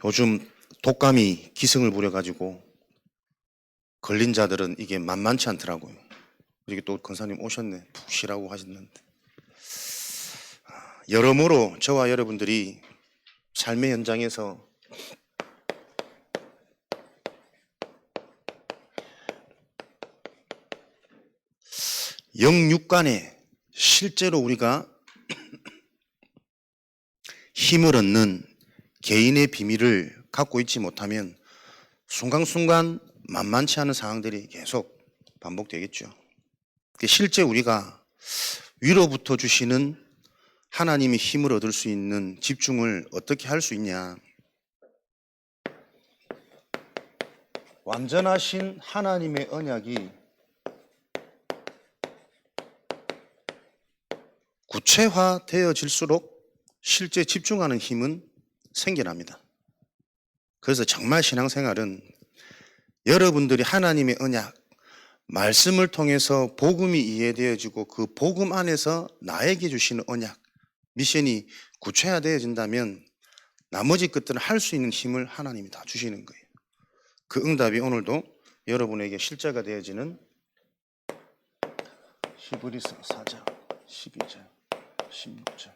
요즘 독감이 기승을 부려가지고 걸린 자들은 이게 만만치 않더라고요. 이렇게 또 권사님 오셨네. 푹 쉬라고 하셨는데. 여러모로 저와 여러분들이 삶의 현장에서 영육간에 실제로 우리가 힘을 얻는 개인의 비밀을 갖고 있지 못하면 순간순간 만만치 않은 상황들이 계속 반복되겠죠. 실제 우리가 위로부터 주시는 하나님의 힘을 얻을 수 있는 집중을 어떻게 할 수 있냐. 완전하신 하나님의 언약이 구체화되어질수록 실제 집중하는 힘은 생겨납니다. 그래서 정말 신앙생활은 여러분들이 하나님의 언약, 말씀을 통해서 복음이 이해되어지고 그 복음 안에서 나에게 주시는 언약, 미션이 구체화되어진다면 나머지 것들은 할 수 있는 힘을 하나님이 다 주시는 거예요. 그 응답이 오늘도 여러분에게 실제가 되어지는 히브리서 4장, 12절, 16절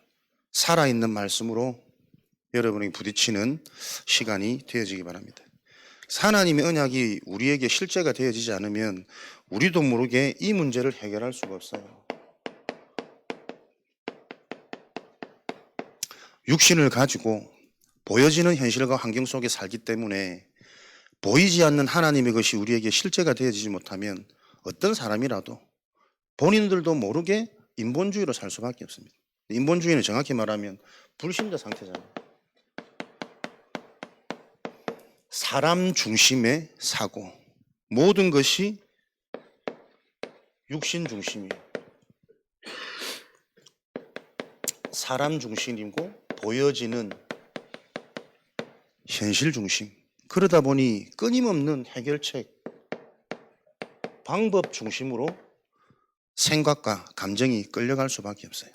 살아있는 말씀으로 여러분이 부딪히는 시간이 되어지기 바랍니다. 하나님의 언약이 우리에게 실제가 되어지지 않으면 우리도 모르게 이 문제를 해결할 수가 없어요. 육신을 가지고 보여지는 현실과 환경 속에 살기 때문에 보이지 않는 하나님의 것이 우리에게 실제가 되어지지 못하면 어떤 사람이라도 본인들도 모르게 인본주의로 살 수밖에 없습니다. 인본주의는 정확히 말하면 불신자 상태잖아요. 사람 중심의 사고, 모든 것이 육신 중심이에요. 사람 중심이고 보여지는 현실 중심. 그러다 보니 끊임없는 해결책, 방법 중심으로 생각과 감정이 끌려갈 수밖에 없어요.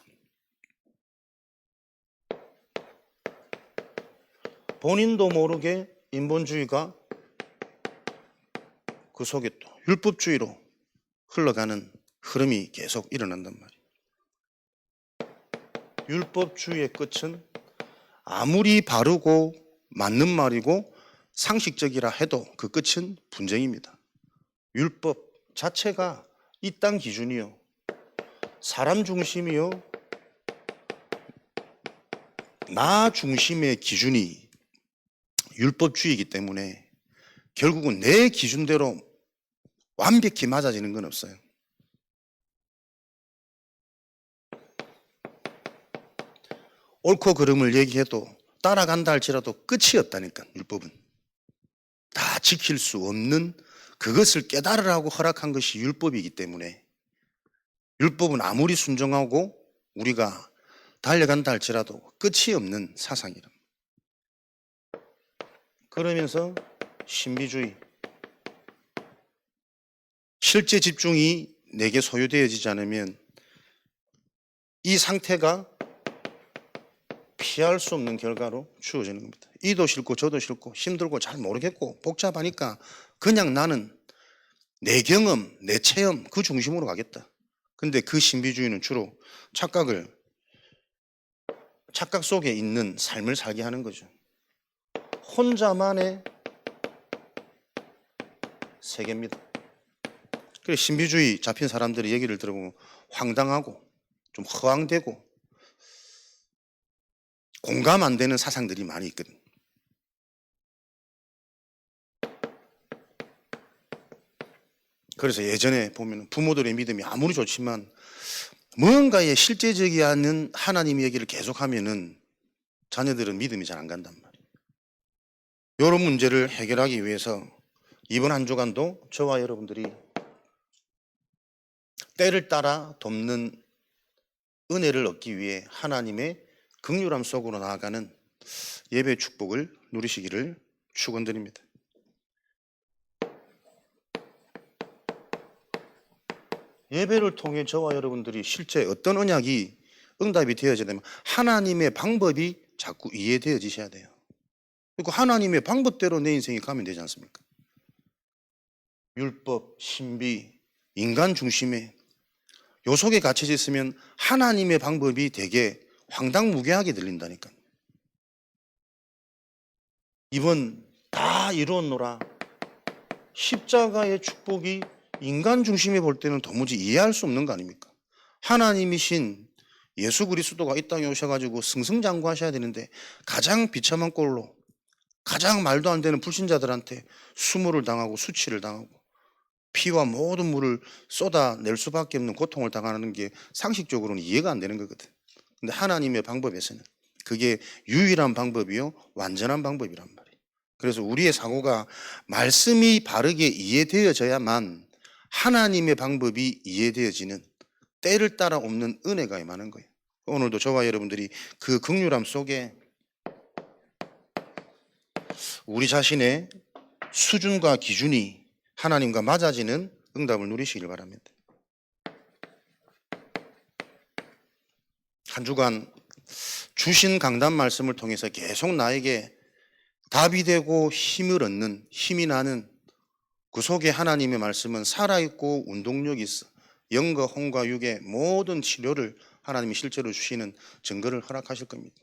본인도 모르게 인본주의가 그 속에 또 율법주의로 흘러가는 흐름이 계속 일어난단 말이에요. 율법주의의 끝은 아무리 바르고 맞는 말이고 상식적이라 해도 그 끝은 분쟁입니다. 율법 자체가 이 땅 기준이요, 사람 중심이요, 나 중심의 기준이 율법주의이기 때문에 결국은 내 기준대로 완벽히 맞아지는 건 없어요. 옳고 그름을 얘기해도 따라간다 할지라도 끝이 없다니까. 율법은 다 지킬 수 없는, 그것을 깨달으라고 허락한 것이 율법이기 때문에 율법은 아무리 순종하고 우리가 달려간다 할지라도 끝이 없는 사상이랍니다. 그러면서 신비주의, 실제 집중이 내게 소유되어지지 않으면 이 상태가 피할 수 없는 결과로 주어지는 겁니다. 이도 싫고 저도 싫고 힘들고 잘 모르겠고 복잡하니까 그냥 나는 내 경험, 내 체험 그 중심으로 가겠다. 근데 그 신비주의는 주로 착각 속에 있는 삶을 살게 하는 거죠. 혼자만의 세계입니다. 그래서 신비주의 잡힌 사람들의 얘기를 들어보면 황당하고 좀 허황되고 공감 안 되는 사상들이 많이 있거든. 그래서 예전에 보면 부모들의 믿음이 아무리 좋지만 뭔가에 실제적이 않은 하나님 얘기를 계속하면은 자녀들은 믿음이 잘 안 간단 말이에요. 이런 문제를 해결하기 위해서 이번 한 주간도 저와 여러분들이 때를 따라 돕는 은혜를 얻기 위해 하나님의 긍휼함 속으로 나아가는 예배 축복을 누리시기를 축원드립니다. 예배를 통해 저와 여러분들이 실제 어떤 언약이 응답이 되어져야 되면 하나님의 방법이 자꾸 이해되어지셔야 돼요. 그리고 하나님의 방법대로 내 인생이 가면 되지 않습니까? 율법, 신비, 인간 중심에 요 속에 갇혀져 있으면 하나님의 방법이 되게 황당무계하게 들린다니까. 이번 다 이루었노라. 십자가의 축복이 인간 중심에 볼 때는 도무지 이해할 수 없는 거 아닙니까? 하나님이신 예수 그리스도가 이 땅에 오셔가지고 승승장구하셔야 되는데 가장 비참한 꼴로 가장 말도 안 되는 불신자들한테 수모를 당하고 수치를 당하고 피와 모든 물을 쏟아낼 수밖에 없는 고통을 당하는 게 상식적으로는 이해가 안 되는 거거든. 근데 하나님의 방법에서는 그게 유일한 방법이요 완전한 방법이란 말이에요. 그래서 우리의 사고가 말씀이 바르게 이해되어져야만 하나님의 방법이 이해되어지는 때를 따라 없는 은혜가 임하는 거예요. 오늘도 저와 여러분들이 그 긍휼함 속에 우리 자신의 수준과 기준이 하나님과 맞아지는 응답을 누리시길 바랍니다. 한 주간 주신 강단 말씀을 통해서 계속 나에게 답이 되고 힘을 얻는, 힘이 나는 그 속에 하나님의 말씀은 살아있고 운동력이 있어 영과 혼과 육의 모든 치료를 하나님이 실제로 주시는 증거를 허락하실 겁니다.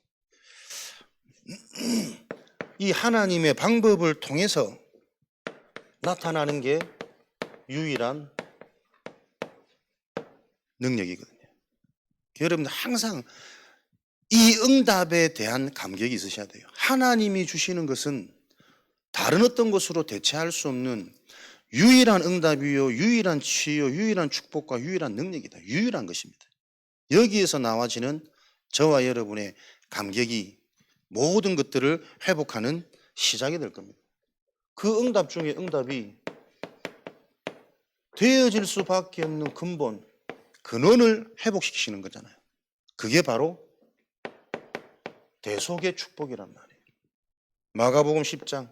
이 하나님의 방법을 통해서 나타나는 게 유일한 능력이거든요. 여러분들 항상 이 응답에 대한 감격이 있으셔야 돼요. 하나님이 주시는 것은 다른 어떤 것으로 대체할 수 없는 유일한 응답이요, 유일한 치유, 유일한 축복과 유일한 능력이다. 유일한 것입니다. 여기에서 나와지는 저와 여러분의 감격이 모든 것들을 회복하는 시작이 될 겁니다. 그 응답 중에 응답이 되어질 수밖에 없는 근본, 근원을 회복시키시는 거잖아요. 그게 바로 대속의 축복이란 말이에요. 마가복음 10장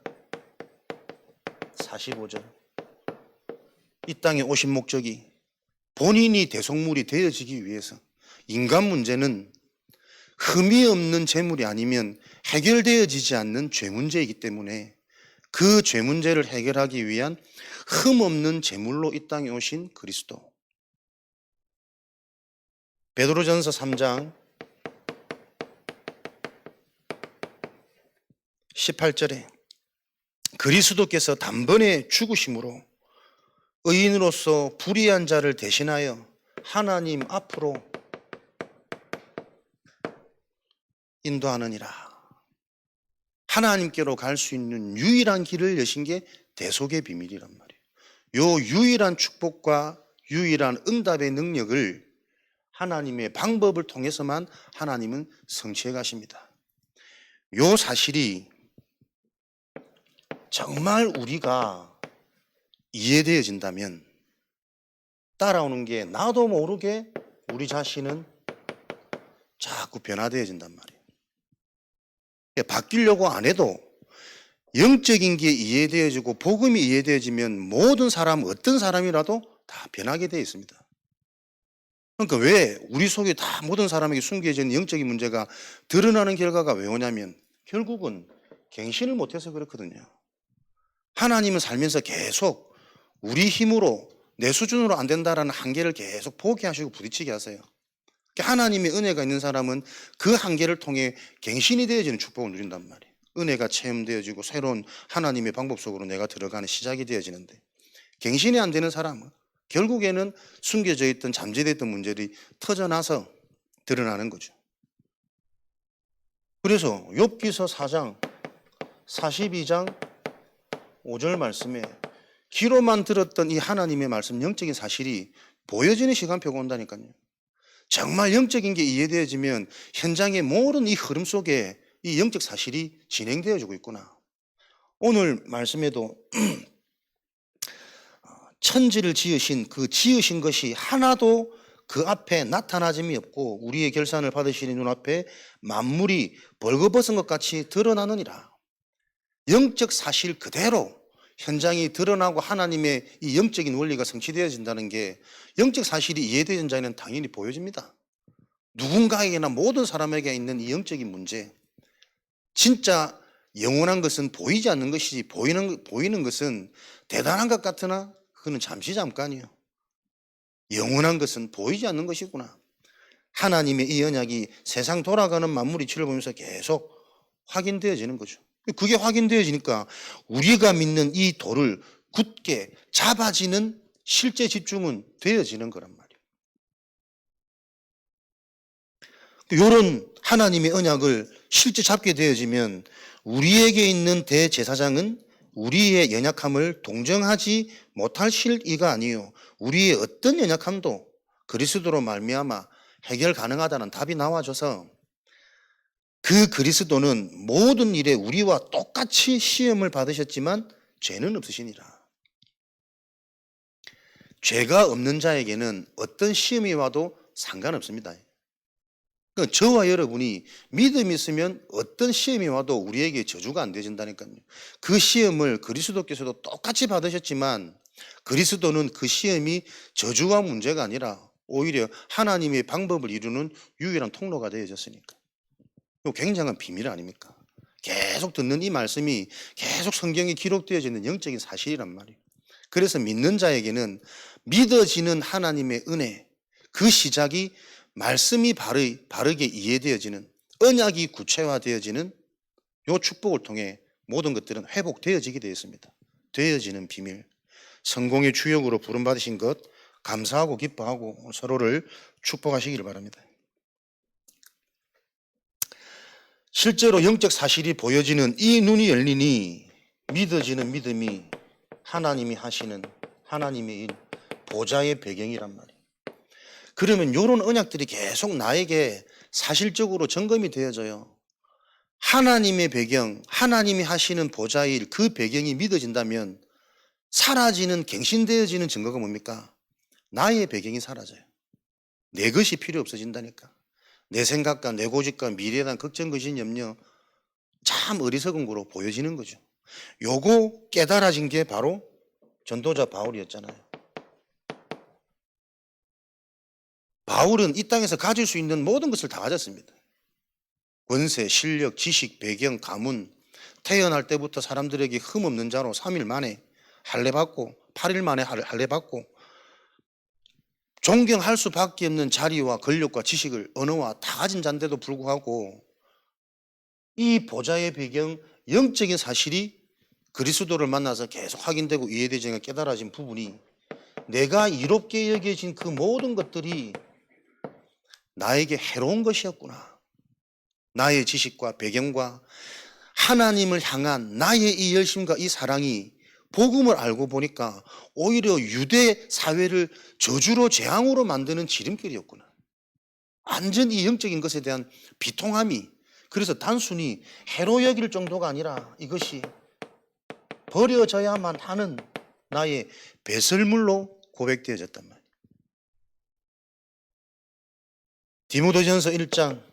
45절. 이 땅에 오신 목적이 본인이 대속물이 되어지기 위해서 인간 문제는 흠이 없는 재물이 아니면 해결되어지지 않는 죄 문제이기 때문에 그 죄 문제를 해결하기 위한 흠 없는 재물로 이 땅에 오신 그리스도. 베드로전서 3장 18절에 그리스도께서 단번에 죽으심으로 의인으로서 불의한 자를 대신하여 하나님 앞으로 인도하느니라. 하나님께로 갈 수 있는 유일한 길을 여신 게 대속의 비밀이란 말이에요. 요 유일한 축복과 유일한 응답의 능력을 하나님의 방법을 통해서만 하나님은 성취해 가십니다. 요 사실이 정말 우리가 이해되어진다면 따라오는 게 나도 모르게 우리 자신은 자꾸 변화되어진단 말이에요. 바뀌려고 안 해도 영적인 게 이해되어지고 복음이 이해되어지면 모든 사람, 어떤 사람이라도 다 변하게 되어 있습니다. 그러니까 왜 우리 속에 다 모든 사람에게 숨겨져 있는 영적인 문제가 드러나는 결과가 왜 오냐면 결국은 갱신을 못해서 그렇거든요. 하나님은 살면서 계속 우리 힘으로 내 수준으로 안 된다라는 한계를 계속 포기하시고 부딪히게 하세요. 하나님의 은혜가 있는 사람은 그 한계를 통해 갱신이 되어지는 축복을 누린단 말이에요. 은혜가 체험되어지고 새로운 하나님의 방법 속으로 내가 들어가는 시작이 되어지는데 갱신이 안 되는 사람은 결국에는 숨겨져 있던 잠재되어 있던 문제들이 터져나서 드러나는 거죠. 그래서 욥기서 4장 42장 5절 말씀에 귀로만 들었던 이 하나님의 말씀 영적인 사실이 보여지는 시간표가 온다니까요. 정말 영적인 게 이해되어지면 현장의 모든 이 흐름 속에 이 영적 사실이 진행되어지고 있구나. 오늘 말씀에도 천지를 지으신 그 지으신 것이 하나도 그 앞에 나타나짐이 없고 우리의 결산을 받으시는 눈앞에 만물이 벌거벗은 것 같이 드러나느니라. 영적 사실 그대로 현장이 드러나고 하나님의 이 영적인 원리가 성취되어진다는 게 영적 사실이 이해되는 자에는 당연히 보여집니다. 누군가에게나 모든 사람에게 있는 이 영적인 문제, 진짜 영원한 것은 보이지 않는 것이지 보이는 것은 대단한 것 같으나 그거는 잠시 잠깐이요. 영원한 것은 보이지 않는 것이구나. 하나님의 이 언약이 세상 돌아가는 만물 이치를 보면서 계속 확인되어지는 거죠. 그게 확인되어지니까 우리가 믿는 이 도를 굳게 잡아지는 실제 집중은 되어지는 거란 말이에요. 이런 하나님의 언약을 실제 잡게 되어지면 우리에게 있는 대제사장은 우리의 연약함을 동정하지 못할 실이가 아니요, 우리의 어떤 연약함도 그리스도로 말미암아 해결 가능하다는 답이 나와줘서 그 그리스도는 모든 일에 우리와 똑같이 시험을 받으셨지만 죄는 없으시니라. 죄가 없는 자에게는 어떤 시험이 와도 상관없습니다. 그러니까 저와 여러분이 믿음이 있으면 어떤 시험이 와도 우리에게 저주가 안 되어진다니까요. 그 시험을 그리스도께서도 똑같이 받으셨지만 그리스도는 그 시험이 저주와 문제가 아니라 오히려 하나님의 방법을 이루는 유일한 통로가 되어졌으니까. 이거 굉장한 비밀 아닙니까? 계속 듣는 이 말씀이 계속 성경에 기록되어지는 영적인 사실이란 말이에요. 그래서 믿는 자에게는 믿어지는 하나님의 은혜, 그 시작이 말씀이 바르게 이해되어지는, 언약이 구체화되어지는 이 축복을 통해 모든 것들은 회복되어지게 되어 있습니다. 되어지는 비밀, 성공의 주역으로 부름받으신 것 감사하고 기뻐하고 서로를 축복하시기를 바랍니다. 실제로 영적 사실이 보여지는 이 눈이 열리니 믿어지는 믿음이 하나님이 하시는 하나님의 일, 보좌의 배경이란 말이에요. 그러면 이런 언약들이 계속 나에게 사실적으로 점검이 되어져요. 하나님의 배경, 하나님이 하시는 보좌의 일, 그 배경이 믿어진다면 사라지는, 갱신되어지는 증거가 뭡니까? 나의 배경이 사라져요. 내 것이 필요 없어진다니까. 내 생각과 내 고집과 미래에 대한 걱정, 근심, 염려, 참 어리석은 거로 보여지는 거죠. 요거 깨달아진 게 바로 전도자 바울이었잖아요. 바울은 이 땅에서 가질 수 있는 모든 것을 다 가졌습니다. 권세, 실력, 지식, 배경, 가문, 태어날 때부터 사람들에게 흠없는 자로 3일 만에 할례받고 8일 만에 할례받고 존경할 수밖에 없는 자리와 권력과 지식을, 언어와 다 가진 자인데도 불구하고 이 보좌의 배경, 영적인 사실이 그리스도를 만나서 계속 확인되고 이해되지 깨달아진 부분이, 내가 이롭게 여겨진 그 모든 것들이 나에게 해로운 것이었구나. 나의 지식과 배경과 하나님을 향한 나의 이 열심과 이 사랑이 복음을 알고 보니까 오히려 유대 사회를 저주로 재앙으로 만드는 지름길이었구나. 완전 이 영적인 것에 대한 비통함이, 그래서 단순히 해로 여길 정도가 아니라 이것이 버려져야만 하는 나의 배설물로 고백되어졌단 말이에요. 디모데전서 1장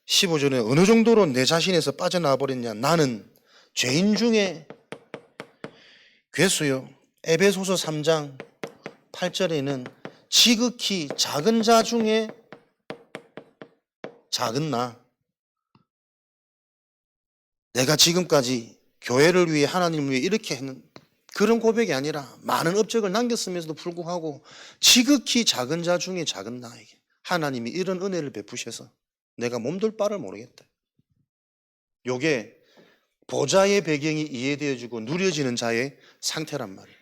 15절에 어느 정도로 내 자신에서 빠져나와 버렸냐. 나는 죄인 중에 괴수요. 에베소서 3장 8절에는 지극히 작은 자 중에 작은 나. 내가 지금까지 교회를 위해, 하나님을 위해 이렇게 했는 그런 고백이 아니라 많은 업적을 남겼으면서도 불구하고 지극히 작은 자 중에 작은 나에게 하나님이 이런 은혜를 베푸셔서 내가 몸둘 바를 모르겠다. 요게 보좌의 배경이 이해되어지고 누려지는 자의 상태란 말이에요.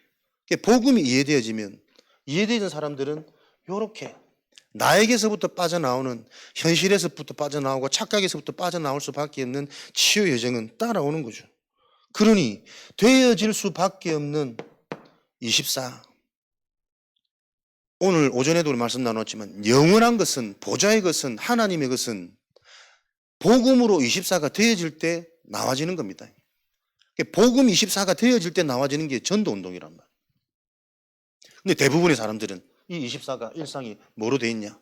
복음이 이해되어지면, 이해되는 사람들은 요렇게 나에게서부터 빠져나오는, 현실에서부터 빠져나오고 착각에서부터 빠져나올 수밖에 없는 치유 여정은 따라오는 거죠. 그러니 되어질 수밖에 없는 24. 오늘 오전에도 우리 말씀 나눴지만 영원한 것은, 보좌의 것은, 하나님의 것은 복음으로 24가 되어질 때 나와지는 겁니다. 복음 24가 되어질 때 나와지는 게 전도운동이란 말이에요. 근데 대부분의 사람들은 이 24가 일상이 뭐로 되어 있냐?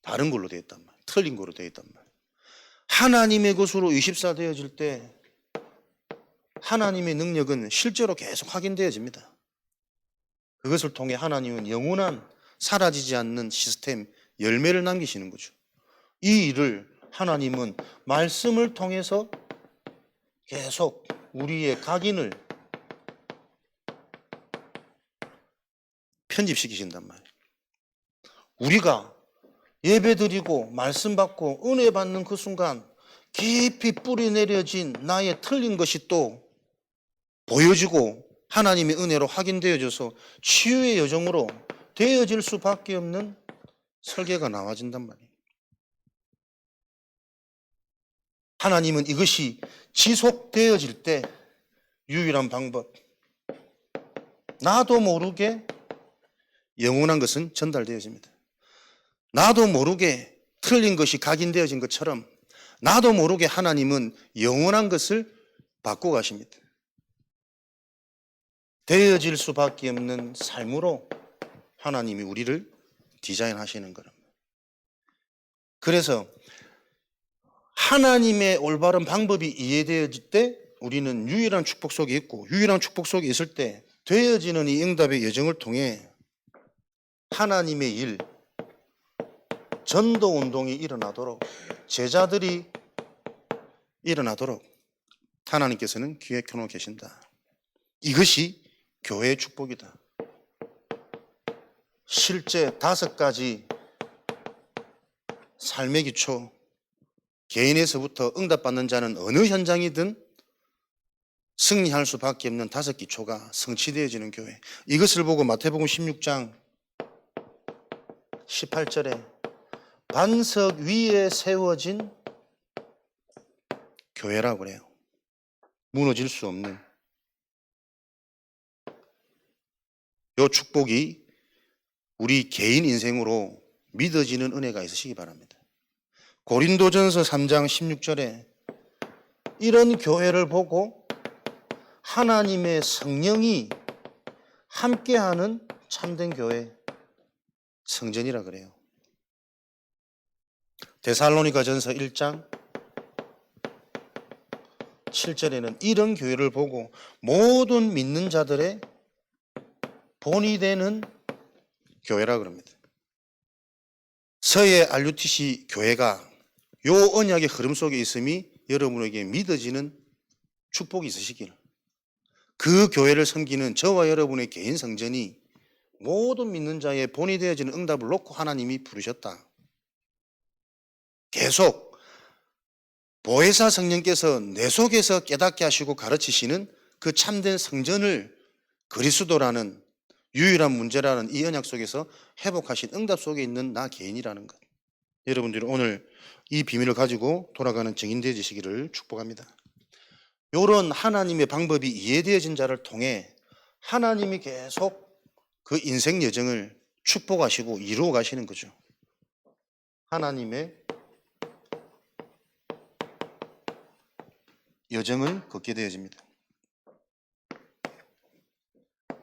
다른 걸로 되어 있단 말이에요. 틀린 걸로 되어 있단 말이에요. 하나님의 것으로 24 되어질 때 하나님의 능력은 실제로 계속 확인되어집니다. 그것을 통해 하나님은 영원한 사라지지 않는 시스템, 열매를 남기시는 거죠. 이 일을 하나님은 말씀을 통해서 계속 우리의 각인을 편집시키신단 말이에요. 우리가 예배드리고 말씀 받고 은혜 받는 그 순간 깊이 뿌리 내려진 나의 틀린 것이 또 보여지고 하나님의 은혜로 확인되어져서 치유의 여정으로 되어질 수밖에 없는 설계가 나와진단 말이에요. 하나님은 이것이 지속되어질 때 유일한 방법, 나도 모르게 영원한 것은 전달되어집니다. 나도 모르게 틀린 것이 각인되어진 것처럼 나도 모르게 하나님은 영원한 것을 바꿔 가십니다. 되어질 수밖에 없는 삶으로 하나님이 우리를 디자인하시는 거랍니다. 그래서 하나님의 올바른 방법이 이해되어질 때 우리는 유일한 축복 속에 있고, 유일한 축복 속에 있을 때 되어지는 이 응답의 여정을 통해 하나님의 일, 전도 운동이 일어나도록, 제자들이 일어나도록 하나님께서는 기획해 놓고 계신다. 이것이 교회의 축복이다. 실제 5가지 삶의 기초, 개인에서부터 응답받는 자는 어느 현장이든 승리할 수밖에 없는 5기초가 성취되어지는 교회. 이것을 보고 마태복음 16장 18절에 반석 위에 세워진 교회라고 그래요. 무너질 수 없는. 이 축복이 우리 개인 인생으로 믿어지는 은혜가 있으시기 바랍니다. 고린도전서 3장 16절에 이런 교회를 보고 하나님의 성령이 함께하는 참된 교회, 성전이라 그래요. 데살로니가전서 1장 7절에는 이런 교회를 보고 모든 믿는 자들의 본이 되는 교회라 그럽니다. 서해 RUTC 교회가 요 언약의 흐름 속에 있음이 여러분에게 믿어지는 축복이 있으시길, 그 교회를 섬기는 저와 여러분의 개인 성전이 모든 믿는 자의 본이 되어지는 응답을 놓고 하나님이 부르셨다. 계속 보혜사 성령께서 내 속에서 깨닫게 하시고 가르치시는 그 참된 성전을 그리스도라는 유일한 문제라는 이 언약 속에서 회복하신 응답 속에 있는 나 개인이라는 것. 여러분들이 오늘 이 비밀을 가지고 돌아가는 증인 되어지시기를 축복합니다. 이런 하나님의 방법이 이해되어진 자를 통해 하나님이 계속 그 인생 여정을 축복하시고 이루어 가시는 거죠. 하나님의 여정을 걷게 되어집니다.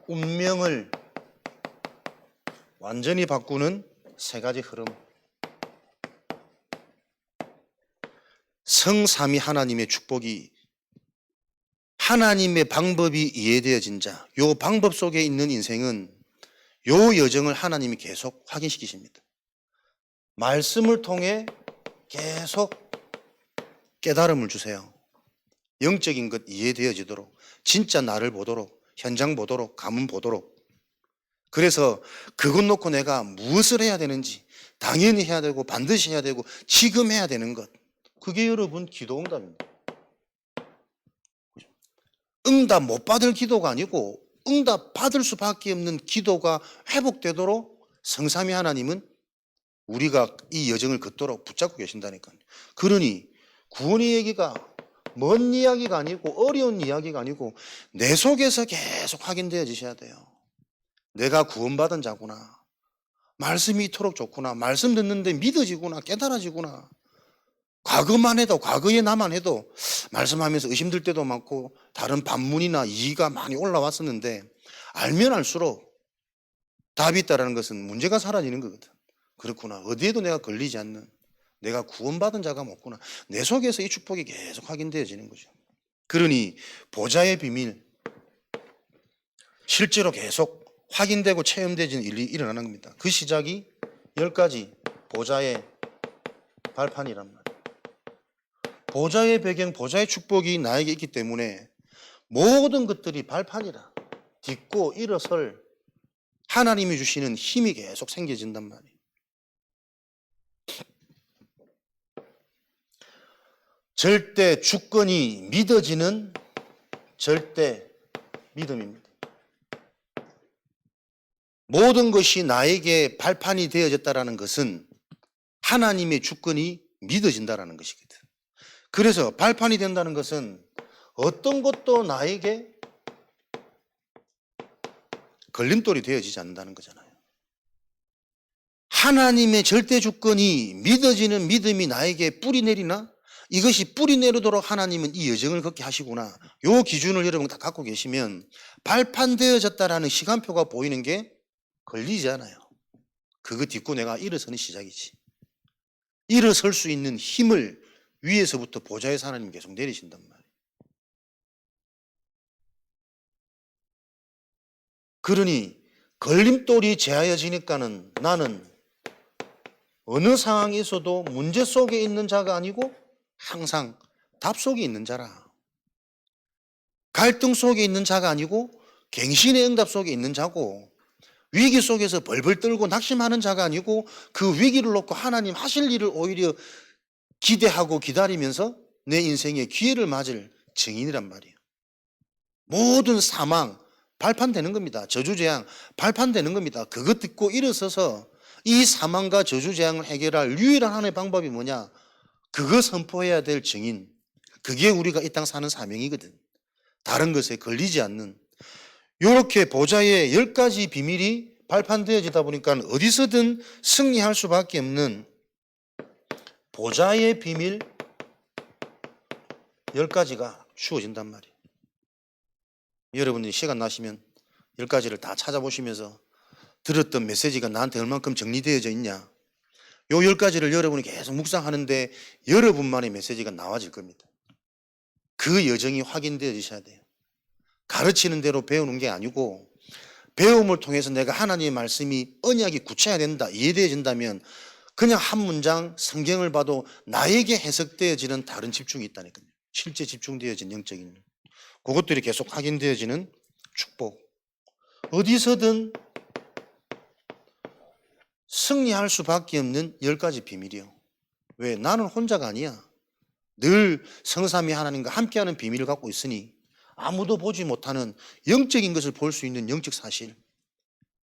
운명을 완전히 바꾸는 3가지 흐름. 성삼위 하나님의 축복이 하나님의 방법이 이해되어진 자, 요 방법 속에 있는 인생은 요 여정을 하나님이 계속 확인시키십니다. 말씀을 통해 계속 깨달음을 주세요. 영적인 것 이해되어지도록, 진짜 나를 보도록, 현장 보도록, 가문 보도록. 그래서 그것 놓고 내가 무엇을 해야 되는지, 당연히 해야 되고 반드시 해야 되고 지금 해야 되는 것, 그게 여러분 기도 응답입니다. 응답 못 받을 기도가 아니고 응답 받을 수밖에 없는 기도가 회복되도록 성삼위 하나님은 우리가 이 여정을 걷도록 붙잡고 계신다니까요. 그러니 구원의 얘기가 먼 이야기가 아니고 어려운 이야기가 아니고 내 속에서 계속 확인되어지셔야 돼요. 내가 구원받은 자구나, 말씀이 이토록 좋구나, 말씀 듣는데 믿어지구나, 깨달아지구나. 과거만 해도, 과거에 나만 해도 말씀하면서 의심될 때도 많고 다른 반문이나 이의가 많이 올라왔었는데 알면 알수록 답이 있다는 것은 문제가 사라지는 거거든. 그렇구나, 어디에도 내가 걸리지 않는, 내가 구원받은 자가 없구나. 내 속에서 이 축복이 계속 확인되어지는 거죠. 그러니 보좌의 비밀, 실제로 계속 확인되고 체험되어지는 일이 일어나는 겁니다. 그 시작이 10가지 보좌의 발판이란 말이에요. 보좌의 배경, 보좌의 축복이 나에게 있기 때문에 모든 것들이 발판이라 딛고 일어설 하나님이 주시는 힘이 계속 생겨진단 말이에요. 절대 주권이 믿어지는 절대 믿음입니다. 모든 것이 나에게 발판이 되어졌다는 것은 하나님의 주권이 믿어진다는 것이거든. 그래서 발판이 된다는 것은 어떤 것도 나에게 걸림돌이 되어지지 않는다는 거잖아요. 하나님의 절대 주권이 믿어지는 믿음이 나에게 뿌리 내리나? 이것이 뿌리 내리도록 하나님은 이 여정을 걷게 하시구나. 요 기준을 여러분 다 갖고 계시면 발판되어졌다라는 시간표가 보이는 게 걸리지 않아요. 그거 딛고 내가 일어서는 시작이지. 일어설 수 있는 힘을 위에서부터 보좌에서 하나님 계속 내리신단 말이에요. 그러니 걸림돌이 제하여지니까는 나는 어느 상황에서도 문제 속에 있는 자가 아니고 항상 답 속에 있는 자라. 갈등 속에 있는 자가 아니고 갱신의 응답 속에 있는 자고, 위기 속에서 벌벌 떨고 낙심하는 자가 아니고 그 위기를 놓고 하나님 하실 일을 오히려 기대하고 기다리면서 내 인생의 기회를 맞을 증인이란 말이에요. 모든 사망 발판되는 겁니다. 저주재앙 발판되는 겁니다. 그것 듣고 일어서서 이 사망과 저주재앙을 해결할 유일한 하나의 방법이 뭐냐? 그거 선포해야 될 증인. 그게 우리가 이 땅 사는 사명이거든. 다른 것에 걸리지 않는. 이렇게 보좌의 10가지 비밀이 발판되어지다 보니까 어디서든 승리할 수밖에 없는 보좌의 비밀 10가지가 주어진단 말이에요. 여러분들이 시간 나시면 10가지를 다 찾아보시면서 들었던 메시지가 나한테 얼만큼 정리되어져 있냐, 요 10가지를 여러분이 계속 묵상하는데 여러분만의 메시지가 나와질 겁니다. 그 여정이 확인되어지셔야 돼요. 가르치는 대로 배우는 게 아니고 배움을 통해서 내가 하나님의 말씀이 언약이 구체화된다, 이해되어진다면 그냥 한 문장 성경을 봐도 나에게 해석되어지는 다른 집중이 있다니까요. 실제 집중되어진 영적인 그것들이 계속 확인되어지는 축복. 어디서든 승리할 수밖에 없는 10가지 비밀이요. 왜? 나는 혼자가 아니야. 늘 성삼위 하나님과 함께하는 비밀을 갖고 있으니 아무도 보지 못하는 영적인 것을 볼 수 있는 영적 사실.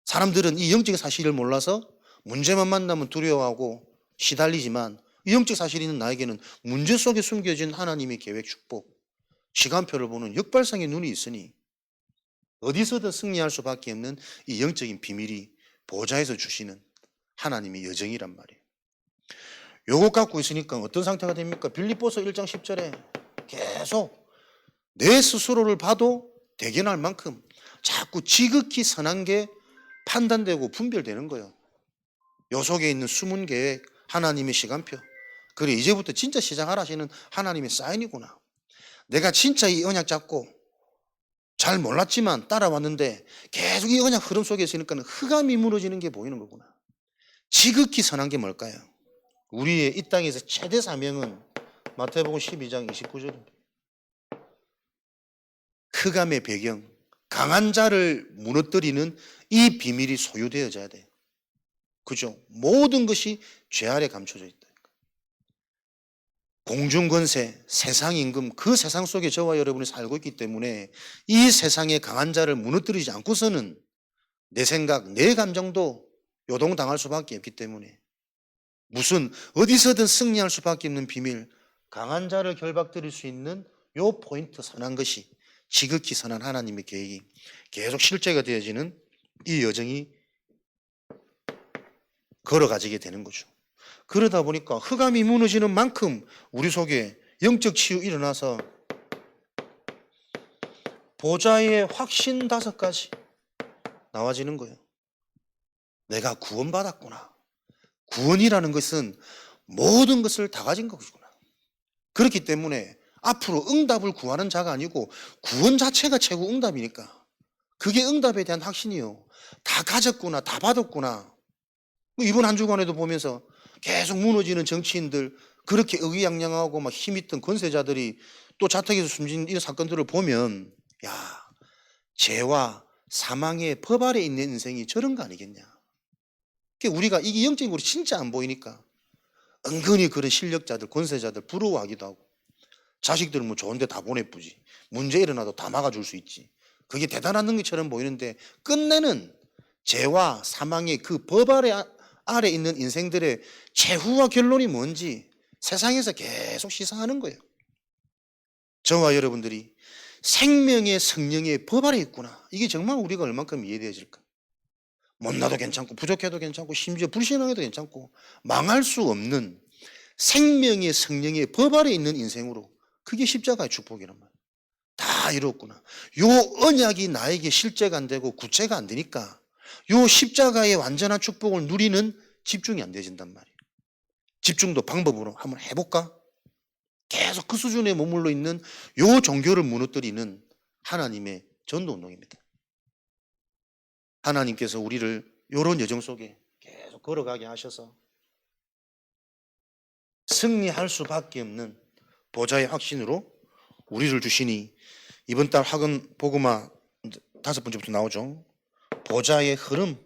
사람들은 이 영적 사실을 몰라서 문제만 만나면 두려워하고 시달리지만 이 영적 사실이 있는 나에게는 문제 속에 숨겨진 하나님의 계획, 축복, 시간표를 보는 역발상의 눈이 있으니 어디서든 승리할 수밖에 없는 이 영적인 비밀이 보좌에서 주시는 하나님의 여정이란 말이에요. 요것 갖고 있으니까 어떤 상태가 됩니까? 빌립보서 1장 10절에 계속 내 스스로를 봐도 대견할 만큼 자꾸 지극히 선한 게 판단되고 분별되는 거예요. 요 속에 있는 숨은 계획, 하나님의 시간표. 그래, 이제부터 진짜 시작하라시는 하나님의 사인이구나. 내가 진짜 이 언약 잡고 잘 몰랐지만 따라왔는데 계속 이 언약 흐름 속에 있으니까 흑암이 무너지는 게 보이는 거구나. 지극히 선한 게 뭘까요? 우리의 이 땅에서 최대 사명은 마태복음 12장 29절입니다. 흑암의 배경, 강한 자를 무너뜨리는 이 비밀이 소유되어져야 돼요. 그죠? 모든 것이 죄 아래 감춰져 있다. 공중권세, 세상임금, 그 세상 속에 저와 여러분이 살고 있기 때문에 이 세상의 강한 자를 무너뜨리지 않고서는 내 생각, 내 감정도 요동당할 수밖에 없기 때문에 무슨 어디서든 승리할 수밖에 없는 비밀, 강한 자를 결박드릴 수 있는 요 포인트, 선한 것이 지극히 선한 하나님의 계획이 계속 실제가 되어지는 이 여정이 걸어가지게 되는 거죠. 그러다 보니까 흑암이 무너지는 만큼 우리 속에 영적 치유 일어나서 보좌의 확신 5가지 나와지는 거예요. 내가 구원받았구나. 구원이라는 것은 모든 것을 다 가진 것이구나. 그렇기 때문에 앞으로 응답을 구하는 자가 아니고 구원 자체가 최고 응답이니까 그게 응답에 대한 확신이요. 다 가졌구나, 다 받았구나. 이번 한 주간에도 보면서 계속 무너지는 정치인들 그렇게 의기양양하고 막 힘있던 권세자들이 또 자택에서 숨진 이런 사건들을 보면, 야, 죄와 사망의 법 아래 있는 인생이 저런 거 아니겠냐. 우리가 이게 영적으로 진짜 안 보이니까 은근히 그런 실력자들, 권세자들 부러워하기도 하고, 자식들은 뭐 좋은데 다 보내쁘지, 문제 일어나도 다 막아줄 수 있지, 그게 대단한 능력처럼 보이는데 끝내는 죄와 사망의 그 법 아래 있는 인생들의 최후와 결론이 뭔지 세상에서 계속 시사하는 거예요. 저와 여러분들이 생명의 성령의 법 아래 있구나. 이게 정말 우리가 얼만큼 이해되어질까? 못나도 괜찮고 부족해도 괜찮고 심지어 불신앙해도 괜찮고 망할 수 없는 생명의 성령의 법 아래 있는 인생으로, 그게 십자가의 축복이란 말이에요. 다 이뤘구나. 요 언약이 나에게 실제가 안 되고 구체가 안 되니까 요 십자가의 완전한 축복을 누리는 집중이 안 되진단 말이에요. 집중도 방법으로 한번 해볼까? 계속 그 수준에 머물러 있는 요 종교를 무너뜨리는 하나님의 전도운동입니다. 하나님께서 우리를 요런 여정 속에 계속 걸어가게 하셔서 승리할 수밖에 없는 보좌의 확신으로 우리를 주시니, 이번 달 학원 복음화 5번째부터 나오죠. 보좌의 흐름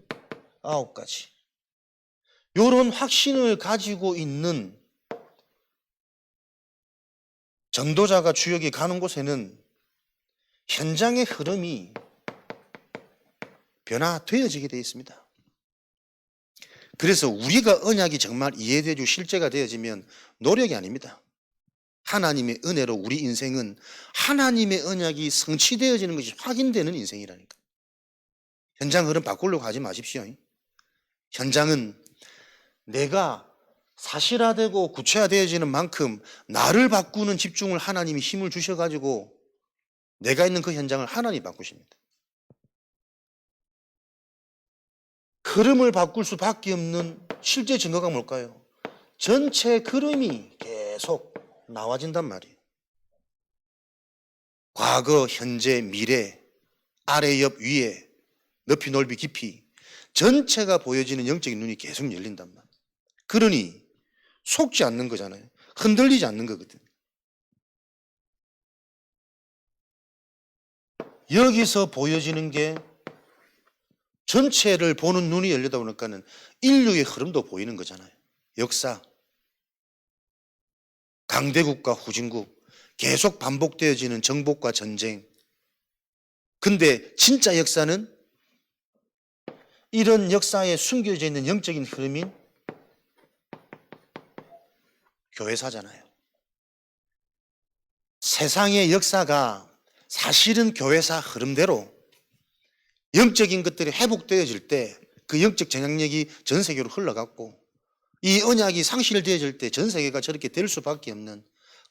9가지. 요런 확신을 가지고 있는 전도자가 주역이 가는 곳에는 현장의 흐름이 변화되어지게 되어 있습니다. 그래서 우리가 언약이 정말 이해되고 실제가 되어지면 노력이 아닙니다. 하나님의 은혜로 우리 인생은 하나님의 언약이 성취되어지는 것이 확인되는 인생이라니까. 현장 흐름 바꾸려고 하지 마십시오. 현장은 내가 사실화되고 구체화되어지는 만큼 나를 바꾸는 집중을 하나님이 힘을 주셔가지고 내가 있는 그 현장을 하나님이 바꾸십니다. 흐름을 바꿀 수밖에 없는 실제 증거가 뭘까요? 전체 흐름이 계속 나와진단 말이에요. 과거, 현재, 미래, 아래, 옆, 위에, 높이, 넓이, 깊이 전체가 보여지는 영적인 눈이 계속 열린단 말이에요. 그러니 속지 않는 거잖아요. 흔들리지 않는 거거든. 여기서 보여지는 게 전체를 보는 눈이 열리다 보니까는 인류의 흐름도 보이는 거잖아요. 역사, 강대국과 후진국, 계속 반복되어지는 정복과 전쟁. 근데 진짜 역사는 이런 역사에 숨겨져 있는 영적인 흐름인 교회사잖아요. 세상의 역사가 사실은 교회사 흐름대로 영적인 것들이 회복되어질 때 그 영적 영향력이 전 세계로 흘러갔고, 이 언약이 상실되어질 때 전 세계가 저렇게 될 수밖에 없는,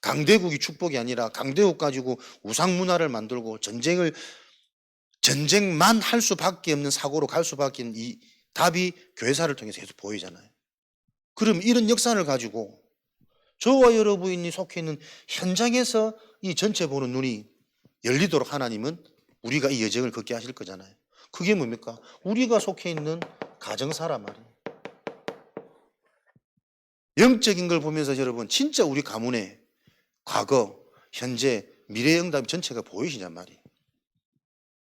강대국이 축복이 아니라 강대국 가지고 우상 문화를 만들고 전쟁만 할 수밖에 없는 사고로 갈 수밖에 없는 이 답이 교회사를 통해서 계속 보이잖아요. 그럼 이런 역사를 가지고 저와 여러분이 속해 있는 현장에서 이 전체 보는 눈이 열리도록 하나님은 우리가 이 여정을 걷게 하실 거잖아요. 그게 뭡니까? 우리가 속해 있는 가정사란 말이에요. 영적인 걸 보면서 여러분 진짜 우리 가문의 과거, 현재, 미래의 응답 전체가 보이시냔 말이에요.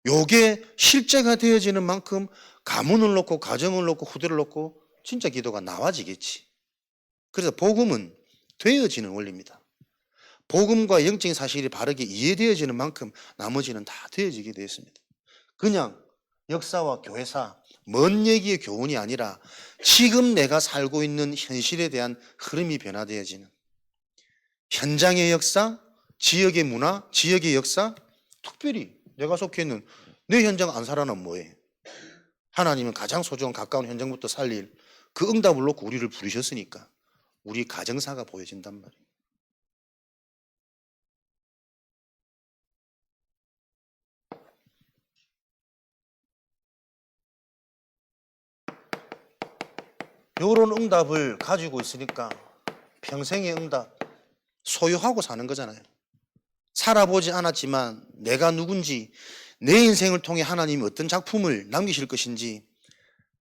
요게 실제가 되어지는 만큼 가문을 놓고 가정을 놓고 후대를 놓고 진짜 기도가 나와지겠지. 그래서 복음은 되어지는 원리입니다. 복음과 영적인 사실이 바르게 이해되어지는 만큼 나머지는 다 되어지게 되었습니다. 그냥 역사와 교회사, 먼 얘기의 교훈이 아니라 지금 내가 살고 있는 현실에 대한 흐름이 변화되어지는 현장의 역사, 지역의 문화, 지역의 역사, 특별히 내가 속해 있는 내 현장 안 살아나면 뭐해? 하나님은 가장 소중한 가까운 현장부터 살릴 그 응답을 놓고 우리를 부르셨으니까 우리 가정사가 보여진단 말이에요. 이런 응답을 가지고 있으니까 평생의 응답 소유하고 사는 거잖아요. 살아보지 않았지만 내가 누군지, 내 인생을 통해 하나님이 어떤 작품을 남기실 것인지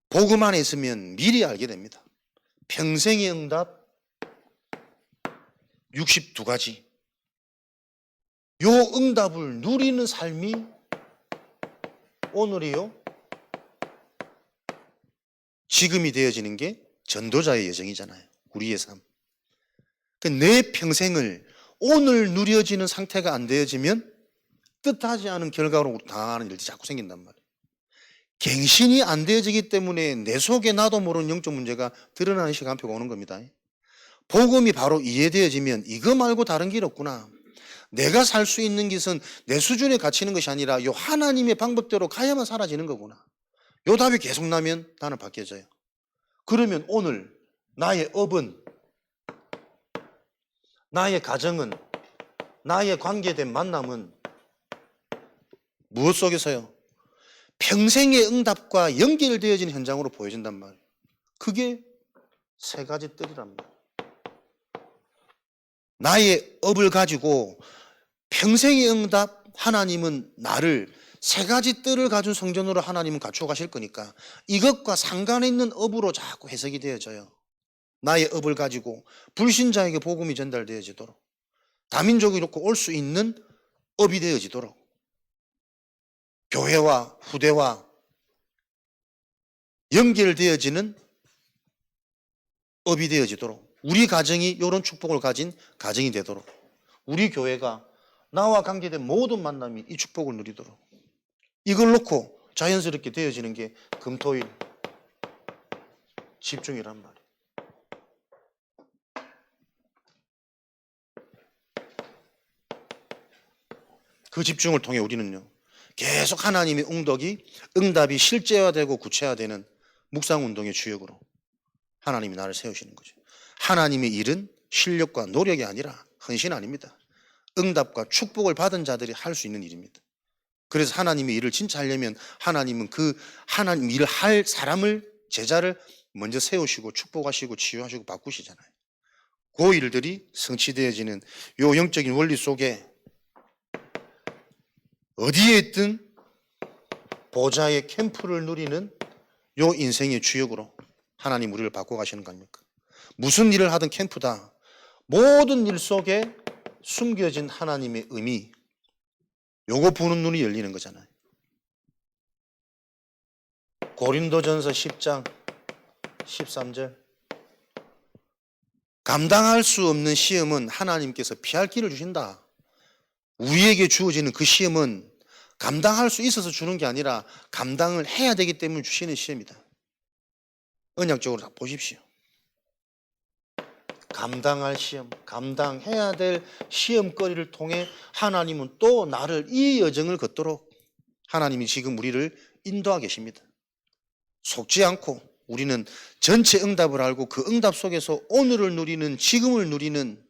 복음 안에 있으면 미리 알게 됩니다. 평생의 응답 62가지. 요 응답을 누리는 삶이 오늘이요, 지금이 되어지는 게 전도자의 여정이잖아요. 우리의 삶. 내 평생을 오늘 누려지는 상태가 안 되어지면 뜻하지 않은 결과로 당하는 일들이 자꾸 생긴단 말이에요. 갱신이 안 되어지기 때문에 내 속에 나도 모르는 영적 문제가 드러나는 시간표가 오는 겁니다. 복음이 바로 이해되어지면 이거 말고 다른 길 없구나. 내가 살 수 있는 것은 내 수준에 갇히는 것이 아니라 요 하나님의 방법대로 가야만 사라지는 거구나. 요 답이 계속 나면 나는 바뀌어져요. 그러면 오늘 나의 업은, 나의 가정은, 나의 관계된 만남은 무엇 속에서요? 평생의 응답과 연결되어진 현장으로 보여진단 말이에요. 그게 세 가지 뜰이란 말이에요. 나의 업을 가지고 평생의 응답, 하나님은 나를 세 가지 뜰을 가진 성전으로 하나님은 갖추어 가실 거니까 이것과 상관에 있는 업으로 자꾸 해석이 되어져요. 나의 업을 가지고 불신자에게 복음이 전달되어지도록, 다민족이 놓고 올 수 있는 업이 되어지도록, 교회와 후대와 연결되어지는 업이 되어지도록, 우리 가정이 이런 축복을 가진 가정이 되도록, 우리 교회가 나와 관계된 모든 만남이 이 축복을 누리도록, 이걸 놓고 자연스럽게 되어지는 게 금토일 집중이란 말이에요. 그 집중을 통해 우리는요, 계속 하나님의 응답이 실제화되고 구체화되는 묵상운동의 주역으로 하나님이 나를 세우시는 거죠. 하나님의 일은 실력과 노력이 아니라 헌신 아닙니다. 응답과 축복을 받은 자들이 할 수 있는 일입니다. 그래서 하나님의 일을 진짜 하려면 하나님은 그 하나님 일을 할 사람을, 제자를 먼저 세우시고 축복하시고 치유하시고 바꾸시잖아요. 그 일들이 성취되어지는 요 영적인 원리 속에 어디에 있든 보좌의 캠프를 누리는 요 인생의 주역으로 하나님 우리를 바꿔가시는 거 아닙니까? 무슨 일을 하든 캠프다. 모든 일 속에 숨겨진 하나님의 의미, 요거 보는 눈이 열리는 거잖아요. 고린도전서 10장 13절, 감당할 수 없는 시험은 하나님께서 피할 길을 주신다. 우리에게 주어지는 그 시험은 감당할 수 있어서 주는 게 아니라 감당을 해야 되기 때문에 주시는 시험이다. 언약적으로 다 보십시오. 감당할 시험, 감당해야 될 시험거리를 통해 하나님은 또 나를 이 여정을 걷도록 하나님이 지금 우리를 인도하고 계십니다. 속지 않고 우리는 전체 응답을 알고 그 응답 속에서 오늘을 누리는, 지금을 누리는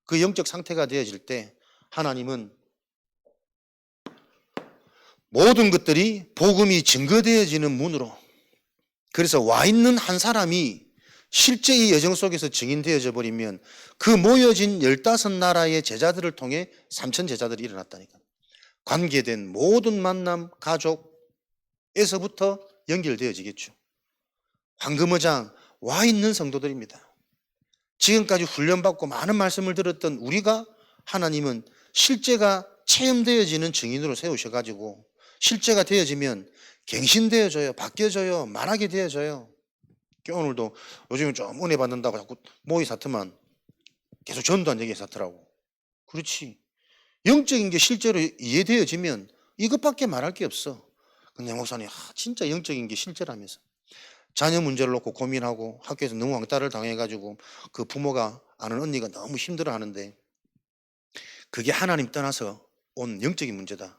그 영적 상태가 되어질 때 하나님은 모든 것들이 복음이 증거되어지는 문으로, 그래서 와 있는 한 사람이 실제 이 여정 속에서 증인되어져 버리면 그 모여진 15나라의 제자들을 통해 3천 제자들이 일어났다니까. 관계된 모든 만남, 가족에서부터 연결되어지겠죠. 황금어장 와 있는 성도들입니다. 지금까지 훈련받고 많은 말씀을 들었던 우리가 하나님은 실제가 체험되어지는 증인으로 세우셔가지고 실제가 되어지면 갱신되어져요. 바뀌어져요. 말하게 되어져요. 오늘도 요즘은 좀 은혜 받는다고 자꾸 모의 사트만 계속 전도한 얘기 사트라고. 그렇지. 영적인 게 실제로 이해되어지면 이것밖에 말할 게 없어. 근데 목사님, 진짜 영적인 게 실제라면서. 자녀 문제를 놓고 고민하고 학교에서 너무 왕따를 당해가지고 그 부모가 아는 언니가 너무 힘들어 하는데 그게 하나님 떠나서 온 영적인 문제다.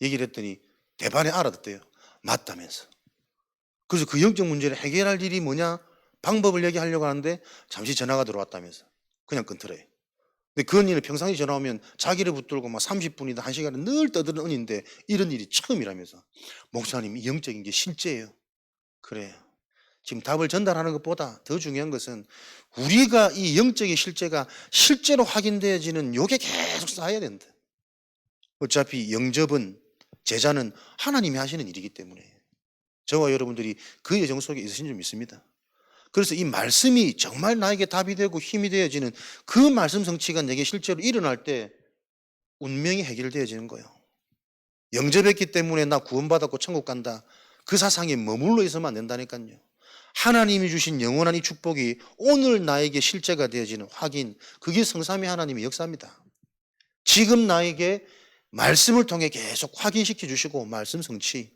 얘기를 했더니 대반에 알아듣대요. 맞다면서. 그래서 그 영적 문제를 해결할 일이 뭐냐? 방법을 얘기하려고 하는데 잠시 전화가 들어왔다면서. 그냥 끊더래요. 근데 그 언니는 평상시 전화 오면 자기를 붙들고 막 30분이다 1시간을 늘 떠드는 언니인데 이런 일이 처음이라면서. 목사님, 이 영적인 게 실제예요. 그래요. 지금 답을 전달하는 것보다 더 중요한 것은 우리가 이 영적인 실제가 실제로 확인되어지는 요게 계속 쌓여야 된다. 어차피 영접은, 제자는 하나님이 하시는 일이기 때문에 저와 여러분들이 그 여정 속에 있으신 줄 믿습니다. 그래서 이 말씀이 정말 나에게 답이 되고 힘이 되어지는 그 말씀 성취가 내게 실제로 일어날 때 운명이 해결되어지는 거예요. 영접했기 때문에 나 구원받았고 천국 간다. 그 사상에 머물러 있으면 안 된다니까요. 하나님이 주신 영원한 이 축복이 오늘 나에게 실제가 되어지는 확인, 그게 성삼위 하나님의 역사입니다. 지금 나에게 말씀을 통해 계속 확인시켜 주시고 말씀 성취,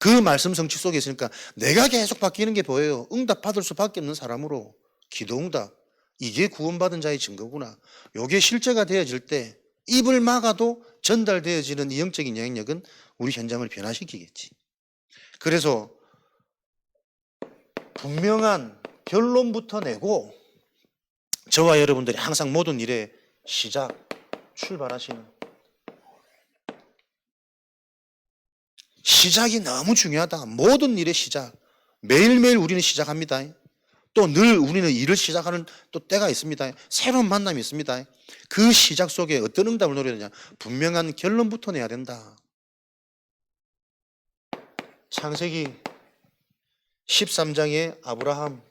그 말씀 성취 속에 있으니까 내가 계속 바뀌는 게 보여요. 응답 받을 수밖에 없는 사람으로 기도 응답, 이게 구원받은 자의 증거구나. 이게 실제가 되어질 때 입을 막아도 전달되어지는 이 영적인 영향력은 우리 현장을 변화시키겠지. 그래서 분명한 결론부터 내고 저와 여러분들이 항상 모든 일의 시작, 출발하시는 시작이 너무 중요하다. 모든 일의 시작. 매일매일 우리는 시작합니다. 또 늘 우리는 일을 시작하는 또 때가 있습니다. 새로운 만남이 있습니다. 그 시작 속에 어떤 응답을 노려야 되냐? 분명한 결론부터 내야 된다. 창세기 13장의 아브라함,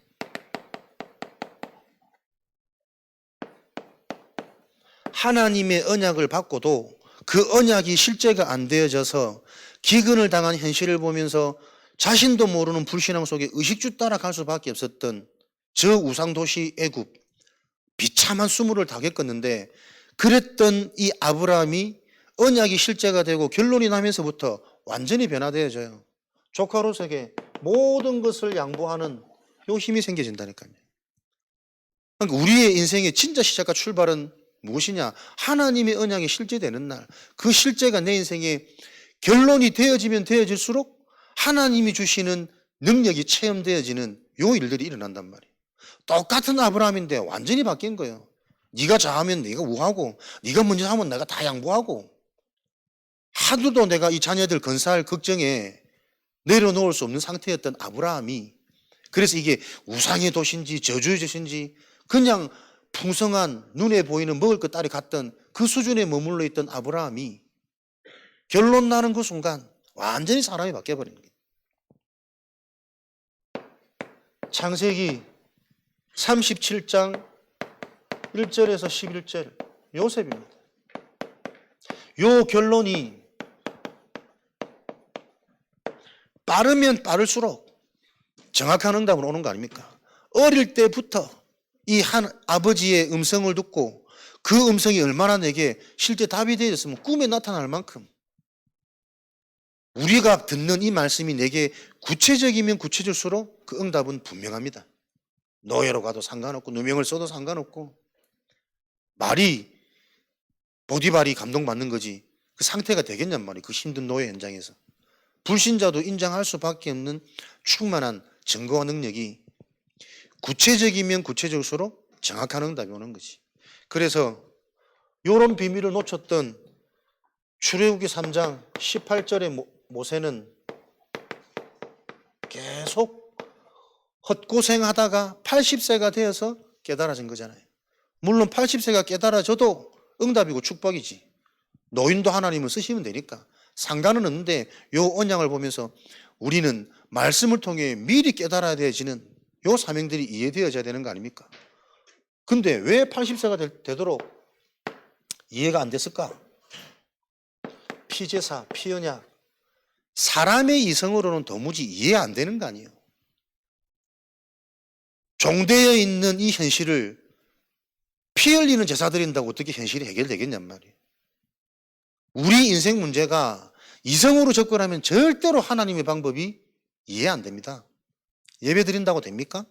하나님의 언약을 받고도 그 언약이 실제가 안 되어져서 기근을 당한 현실을 보면서 자신도 모르는 불신앙 속에 의식주 따라 갈 수밖에 없었던 저 우상도시 애굽, 비참한 수모를 다 겪었는데, 그랬던 이 아브라함이 언약이 실제가 되고 결론이 나면서부터 완전히 변화되어져요. 조카로서에게 모든 것을 양보하는 요 힘이 생겨진다니까요. 그러니까 우리의 인생의 진짜 시작과 출발은 무엇이냐? 하나님의 언약이 실제되는 날, 그 실제가 내 인생의 결론이 되어지면 되어질수록 하나님이 주시는 능력이 체험되어지는 요 일들이 일어난단 말이에요. 똑같은 아브라함인데 완전히 바뀐 거예요. 네가 자하면 네가 우하고, 네가 먼저 하면 내가 다 양보하고, 하루도 내가 이 자녀들 건사할 걱정에 내려놓을 수 없는 상태였던 아브라함이, 그래서 이게 우상의 도시인지 저주의 도시인지 그냥 풍성한 눈에 보이는 먹을 것 딸이 갔던 그 수준에 머물러 있던 아브라함이 결론 나는 그 순간 완전히 사람이 바뀌어버린 거예요. 창세기 37장 1절에서 11절 요셉입니다. 요 결론이 빠르면 빠를수록 정확한 응답은 오는 거 아닙니까? 어릴 때부터 이 한 아버지의 음성을 듣고 그 음성이 얼마나 내게 실제 답이 되었으면 꿈에 나타날 만큼 우리가 듣는 이 말씀이 내게 구체적이면 구체적일수록 그 응답은 분명합니다. 노예로 가도 상관없고 누명을 써도 상관없고, 말이 보디발이 감동받는 거지 그 상태가 되겠냔 말이에요. 그 힘든 노예 현장에서 불신자도 인정할 수밖에 없는 충만한 증거와 능력이 구체적이면 구체적일수록 정확한 응답이 오는 거지. 그래서 이런 비밀을 놓쳤던 출애굽기 3장 18절의 모세는 계속 헛고생하다가 80세가 되어서 깨달아진 거잖아요. 물론 80세가 깨달아져도 응답이고 축복이지. 노인도 하나님을 쓰시면 되니까 상관은 없는데, 요 언약을 보면서 우리는 말씀을 통해 미리 깨달아야 되어지는 요 사명들이 이해되어져야 되는 거 아닙니까? 근데 왜 80세가 되도록 이해가 안 됐을까? 피제사, 피언약, 사람의 이성으로는 도무지 이해 안 되는 거 아니에요. 종되어 있는 이 현실을 피 흘리는 제사 드린다고 어떻게 현실이 해결되겠냔 말이에요. 우리 인생 문제가 이성으로 접근하면 절대로 하나님의 방법이 이해 안 됩니다. 예배 드린다고 됩니까?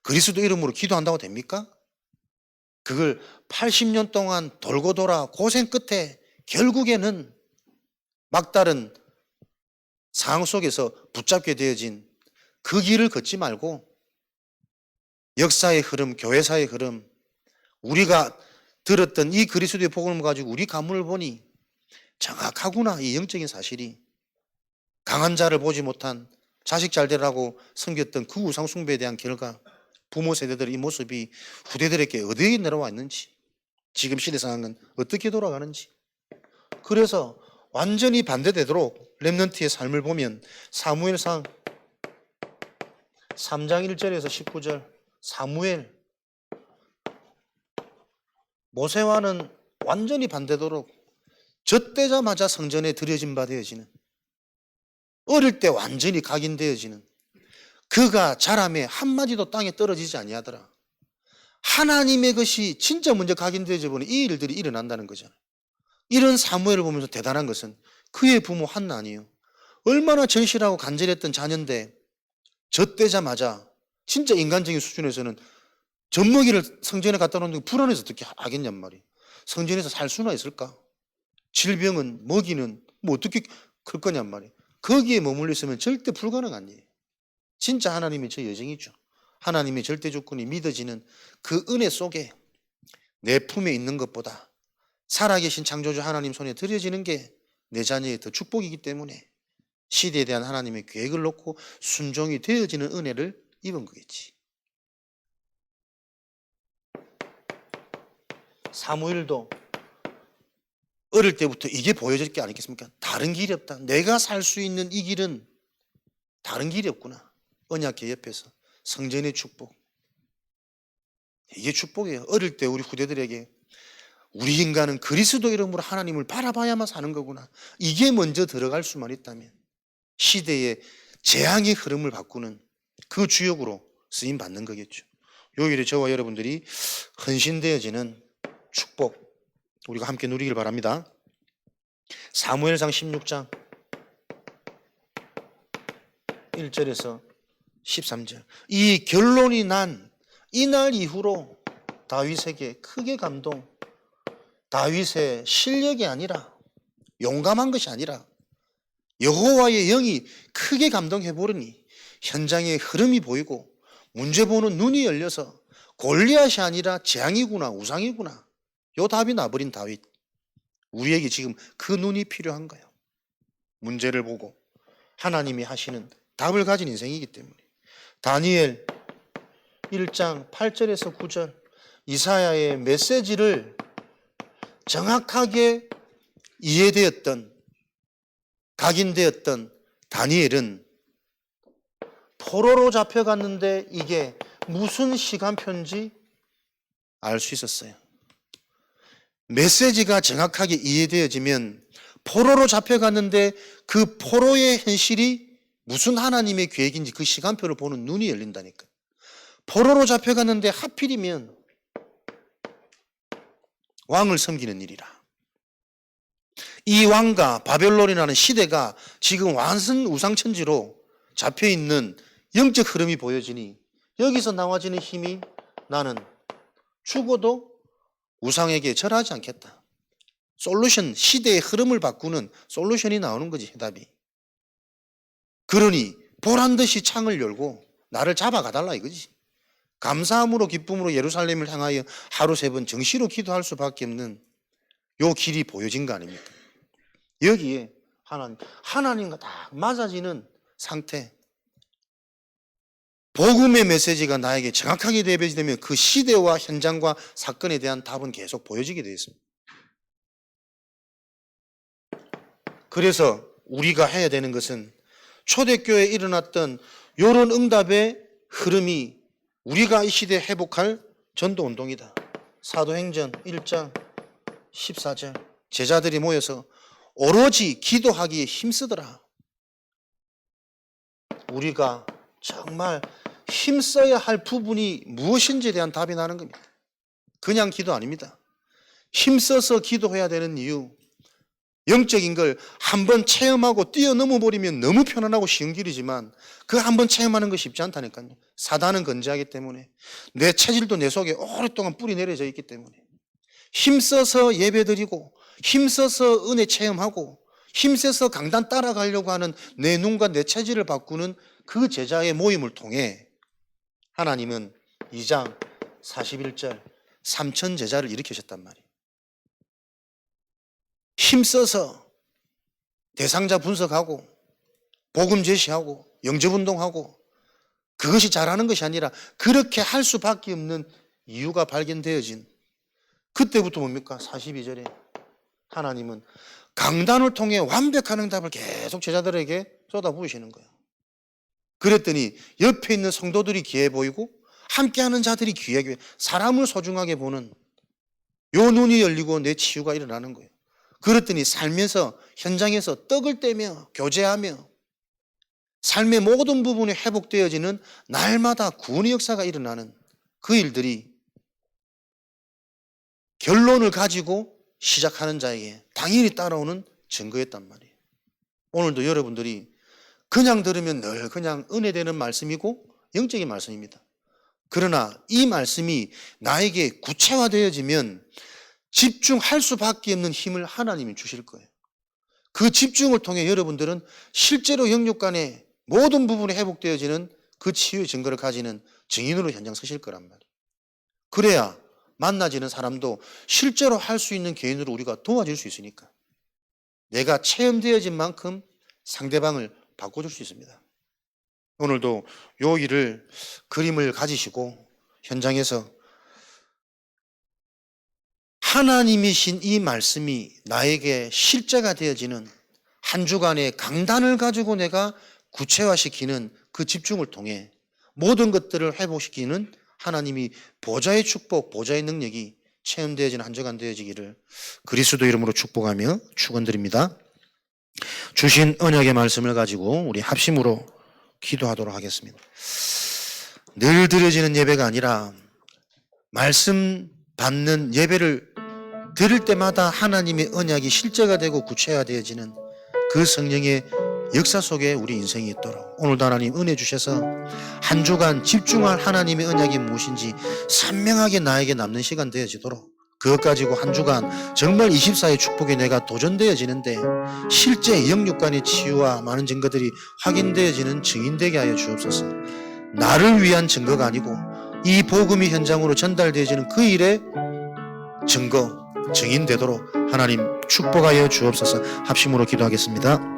그리스도 이름으로 기도한다고 됩니까? 그걸 80년 동안 돌고 돌아 고생 끝에 결국에는 막다른 상황 속에서 붙잡게 되어진 그 길을 걷지 말고 역사의 흐름, 교회사의 흐름, 우리가 들었던 이 그리스도의 복음을 가지고 우리 가문을 보니 정확하구나. 이 영적인 사실이 강한 자를 보지 못한 자식 잘 되라고 섬겼던 그 우상 숭배에 대한 결과, 부모 세대들의 이 모습이 후대들에게 어디에 내려와 있는지, 지금 시대 상황은 어떻게 돌아가는지, 그래서 완전히 반대되도록 렘넌트의 삶을 보면 사무엘상 3장 1절에서 19절 사무엘 모세와는 완전히 반대도록 젖되자마자 성전에 들여진 바 되어지는, 어릴 때 완전히 각인되어지는, 그가 자라매 한마디도 땅에 떨어지지 아니하더라. 하나님의 것이 진짜 먼저 각인되어져 보니 이 일들이 일어난다는 거잖아요. 이런 사무엘을 보면서 대단한 것은 그의 부모 한나 아니에요. 얼마나 절실하고 간절했던 자녀인데 젖되자마자 진짜 인간적인 수준에서는 젖먹이를 성전에 갖다 놓는 게 불안해서 어떻게 하겠냔 말이에요. 성전에서 살 수나 있을까? 질병은 먹이는 뭐 어떻게 클 거냔 말이에요. 거기에 머물러 있으면 절대 불가능한 일이에요. 진짜 하나님의 저 여정이죠. 하나님의 절대 조건이 믿어지는 그 은혜 속에 내 품에 있는 것보다 살아계신 창조주 하나님 손에 들여지는 게 내 자녀의 더 축복이기 때문에 시대에 대한 하나님의 계획을 놓고 순종이 되어지는 은혜를 입은 거겠지. 사무엘도 어릴 때부터 이게 보여질 게 아니겠습니까? 다른 길이 없다. 내가 살 수 있는 이 길은 다른 길이 없구나. 언약궤 옆에서 성전의 축복. 이게 축복이에요. 어릴 때 우리 후대들에게 우리 인간은 그리스도 이름으로 하나님을 바라봐야만 사는 거구나. 이게 먼저 들어갈 수만 있다면 시대의 재앙의 흐름을 바꾸는 그 주역으로 쓰임 받는 거겠죠. 요일에 저와 여러분들이 헌신되어지는 축복 우리가 함께 누리길 바랍니다. 사무엘상 16장 1절에서 13절. 이 결론이 난 이날 이후로 다윗에게 크게 감동. 다윗의 실력이 아니라 용감한 것이 아니라 여호와의 영이 크게 감동해 보르니 현장의 흐름이 보이고 문제 보는 눈이 열려서 골리앗이 아니라 재앙이구나, 우상이구나. 요 답이 나버린 다윗. 우리에게 지금 그 눈이 필요한 거예요. 문제를 보고 하나님이 하시는 답을 가진 인생이기 때문에. 다니엘 1장 8절에서 9절 이사야의 메시지를 정확하게 이해되었던, 각인되었던 다니엘은 포로로 잡혀갔는데 이게 무슨 시간표인지 알 수 있었어요. 메시지가 정확하게 이해되어지면 포로로 잡혀갔는데 그 포로의 현실이 무슨 하나님의 계획인지 그 시간표를 보는 눈이 열린다니까. 포로로 잡혀갔는데 하필이면 왕을 섬기는 일이라. 이 왕과 바벨론이라는 시대가 지금 완전 우상천지로 잡혀있는 영적 흐름이 보여지니 여기서 나와지는 힘이 나는 죽어도 우상에게 절하지 않겠다. 솔루션, 시대의 흐름을 바꾸는 솔루션이 나오는 거지, 해답이. 그러니 보란듯이 창을 열고 나를 잡아가달라 이거지. 감사함으로 기쁨으로 예루살렘을 향하여 하루 3번 정시로 기도할 수밖에 없는 요 길이 보여진 거 아닙니까? 여기에 하나님과 딱 맞아지는 상태. 복음의 메시지가 나에게 정확하게 대변되면 그 시대와 현장과 사건에 대한 답은 계속 보여지게 되어 있습니다. 그래서 우리가 해야 되는 것은 초대교회에 일어났던 이런 응답의 흐름이 우리가 이 시대에 회복할 전도운동이다. 사도행전 1장 14절 제자들이 모여서 오로지 기도하기에 힘쓰더라. 우리가 정말 힘써야 할 부분이 무엇인지에 대한 답이 나는 겁니다. 그냥 기도 아닙니다. 힘써서 기도해야 되는 이유, 영적인 걸 한번 체험하고 뛰어넘어 버리면 너무 편안하고 쉬운 길이지만 그 한번 체험하는 것이 쉽지 않다니까요. 사단은 건재하기 때문에 내 체질도 내 속에 오랫동안 뿌리 내려져 있기 때문에 힘써서 예배드리고 힘써서 은혜 체험하고 힘써서 강단 따라가려고 하는 내 눈과 내 체질을 바꾸는 그 제자의 모임을 통해 하나님은 2장 41절 3천 제자를 일으키셨단 말이에요. 힘써서 대상자 분석하고 복음 제시하고 영접운동하고 그것이 잘하는 것이 아니라 그렇게 할 수밖에 없는 이유가 발견되어진 그때부터 뭡니까? 42절에 하나님은 강단을 통해 완벽한 응답을 계속 제자들에게 쏟아부으시는 거예요. 그랬더니 옆에 있는 성도들이 귀해 보이고 함께하는 자들이 귀하게, 사람을 소중하게 보는 요 눈이 열리고 내 치유가 일어나는 거예요. 그랬더니 살면서, 현장에서 떡을 떼며 교제하며 삶의 모든 부분이 회복되어지는, 날마다 구원의 역사가 일어나는 그 일들이 결론을 가지고 시작하는 자에게 당연히 따라오는 증거였단 말이에요. 오늘도 여러분들이 그냥 들으면 늘 그냥 은혜되는 말씀이고 영적인 말씀입니다. 그러나 이 말씀이 나에게 구체화되어지면 집중할 수밖에 없는 힘을 하나님이 주실 거예요. 그 집중을 통해 여러분들은 실제로 영육 간의 모든 부분이 회복되어지는 그 치유의 증거를 가지는 증인으로 현장 서실 거란 말이에요. 그래야 만나지는 사람도 실제로 할 수 있는 개인으로 우리가 도와줄 수 있으니까, 내가 체험되어진 만큼 상대방을 바꿔줄 수 있습니다. 오늘도 요 일을, 그림을 가지시고 현장에서 하나님이신 이 말씀이 나에게 실제가 되어지는 한 주간의 강단을 가지고 내가 구체화시키는 그 집중을 통해 모든 것들을 회복시키는 하나님이 보좌의 축복, 보좌의 능력이 체험되어지는 한 주간 되어지기를 그리스도 이름으로 축복하며 축원드립니다. 주신 언약의 말씀을 가지고 우리 합심으로 기도하도록 하겠습니다. 늘 드려지는 예배가 아니라 말씀 받는 예배를 드릴 때마다 하나님의 언약이 실제가 되고 구체화되어지는 그 성령의 역사 속에 우리 인생이 있도록 오늘도 하나님 은혜 주셔서 한 주간 집중할 하나님의 언약이 무엇인지 선명하게 나에게 남는 시간 되어지도록, 그것 가지고 한 주간 정말 24의 축복에 내가 도전되어지는데 실제 영육간의 치유와 많은 증거들이 확인되어지는 증인되게 하여 주옵소서. 나를 위한 증거가 아니고 이 복음이 현장으로 전달되어지는 그 일의 증거, 증인되도록 하나님 축복하여 주옵소서. 합심으로 기도하겠습니다.